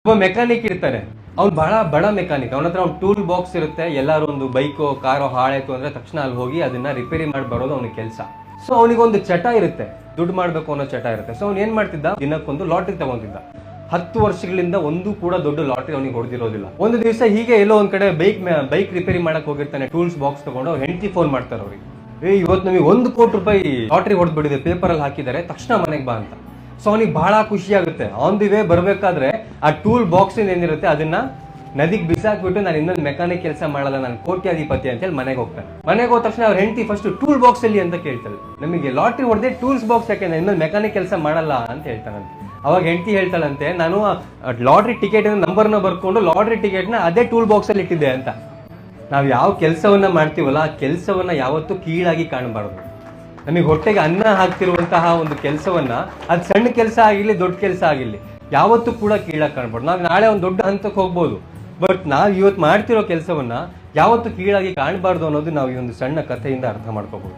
ಒಬ್ಬ ಮೆಕ್ಯಾನಿಕ್ ಇರ್ತಾರೆ, ಅವ್ನು ಬಹಳ ಬಡ ಮೆಕ್ಯಾನಿಕ್. ಅವನ ಹತ್ರ ಒಂದು ಟೂಲ್ ಬಾಕ್ಸ್ ಇರುತ್ತೆ. ಎಲ್ಲಾರು ಒಂದು ಬೈಕೋ ಕಾರೋ ಹಾಳಾಯ್ತು ಅಂದ್ರೆ ತಕ್ಷಣ ಅಲ್ಲಿ ಹೋಗಿ ಅದನ್ನ ರಿಪೇರಿ ಮಾಡಿ ಬರೋದು ಅವನ ಕೆಲಸ. ಸೊ ಅವನಿಗೊಂದು ಚಟ ಇರುತ್ತೆ, ದುಡ್ಡು ಮಾಡ್ಬೇಕು ಅನ್ನೋ ಚಟ ಇರುತ್ತೆ. ಸೊ ಅವ್ನು ಏನ್ ಮಾಡ್ತಿದ್ದ, ದಿನಕ್ಕೊಂದು ಲಾಟ್ರಿ ತಗೊಂತಿದ್ದ. 10 ವರ್ಷಗಳಿಂದ ಒಂದು ಕೂಡ ದೊಡ್ಡ ಲಾಟ್ರಿ ಅವನಿಗೆ ಹೊಡೆದಿರೋದಿಲ್ಲ. ಒಂದು ದಿವಸ ಹೀಗೆ ಎಲ್ಲೋ ಒಂದ್ ಕಡೆ ಬೈಕ್ ರಿಪೇರಿ ಮಾಡಕ್ ಹೋಗಿರ್ತಾನೆ, ಟೂಲ್ಸ್ ಬಾಕ್ಸ್ ತಗೊಂಡು ಅವ್ರ ಹೆಂಡತಿ ಫೋನ್ ಮಾಡ್ತಾರೆ ಅವ್ರಿಗೆ, ಇವತ್ತು ನಮಗೆ 1 ಕೋಟಿ ರೂಪಾಯಿ ಲಾಟ್ರಿ ಹೊಡೆದ್ಬಿಟ್ಟಿದೆ, ಪೇಪರ್ ಅಲ್ಲಿ ಹಾಕಿದ್ದಾರೆ, ತಕ್ಷಣ ಮನೆಗೆ ಬಾ ಅಂತ. ಸೊ ಅವನಿಗೆ ಬಹಳ ಖುಷಿ ಆಗುತ್ತೆ. ಆನ್ ದಿ ವೇ ಬರ್ಬೇಕಾದ್ರೆ ಆ ಟೂಲ್ ಬಾಕ್ಸ್ ಏನಿರುತ್ತೆ ಅದನ್ನ ನದಿಗೆ ಬಿಸಾಕ್ಬಿಟ್ಟು ನಾನು ಇನ್ನೊಂದು ಮೆಕ್ಯಾನಿಕ್ ಕೆಲಸ ಮಾಡಲ್ಲ, ನಾನು ಕೋಟ್ಯಾಧಿಪತಿ ಅಂತ ಹೇಳಿ ಮನೆಗೆ ಹೋಗ್ತಾನೆ. ಮನೆಗೆ ಹೋದ ತಕ್ಷಣ ಅವ್ರ ಹೆಂಡತಿ ಫಸ್ಟ್ ಟೂಲ್ ಬಾಕ್ಸ್ ಅಲ್ಲಿ ಅಂತ ಕೇಳ್ತಾಳೆ, ನಮಗೆ ಲಾಟ್ರಿ ಹೊಡೆದೇ ಟೂಲ್ಸ್ ಬಾಕ್ಸ್ ಯಾಕೆ, ನಾನು ಇನ್ನೊಂದು ಮೆಕ್ಯಾನಿಕ್ ಕೆಲಸ ಮಾಡಲ್ಲ ಅಂತ ಹೇಳ್ತಾನಂತೆ. ಅವಾಗ ಹೆಂಡತಿ ಹೇಳ್ತಾಳಂತೆ, ನಾನು ಲಾಟ್ರಿ ಟಿಕೆಟ್ ನಂಬರ್ನ ಬರ್ಕೊಂಡು ಲಾಟ್ರಿ ಟಿಕೆಟ್ನ ಅದೇ ಟೂಲ್ ಬಾಕ್ಸ್ ಅಲ್ಲಿ ಇಟ್ಟಿದ್ದೆ ಅಂತ. ನಾವು ಯಾವ ಕೆಲಸವನ್ನ ಮಾಡ್ತೀವಲ್ಲ ಆ ಕೆಲಸವನ್ನ ಯಾವತ್ತೂ ಕೀಳಾಗಿ ಕಾಣಬಾರದು. ನಮಗೆ ಹೊಟ್ಟೆಗೆ ಅನ್ನ ಹಾಕ್ತಿರುವಂತಹ ಒಂದು ಕೆಲಸವನ್ನ, ಅದು ಸಣ್ಣ ಕೆಲಸ ಆಗಿರ್ಲಿ ದೊಡ್ಡ ಕೆಲಸ ಆಗಿರ್ಲಿ, ಯಾವತ್ತೂ ಕೂಡ ಕೀಳಾಗಿ ಕಾಣಬಾರ್ದು. ನಾವು ನಾಳೆ ಒಂದು ದೊಡ್ಡ ಹಂತಕ್ಕೆ ಹೋಗ್ಬೋದು, ಬಟ್ ನಾವು ಇವತ್ತು ಮಾಡ್ತಿರೋ ಕೆಲಸವನ್ನ ಯಾವತ್ತೂ ಕೀಳಾಗಿ ಕಾಣಬಾರ್ದು ಅನ್ನೋದು ನಾವು ಈ ಒಂದು ಸಣ್ಣ ಕಥೆಯಿಂದ ಅರ್ಥ ಮಾಡ್ಕೋಬಹುದು.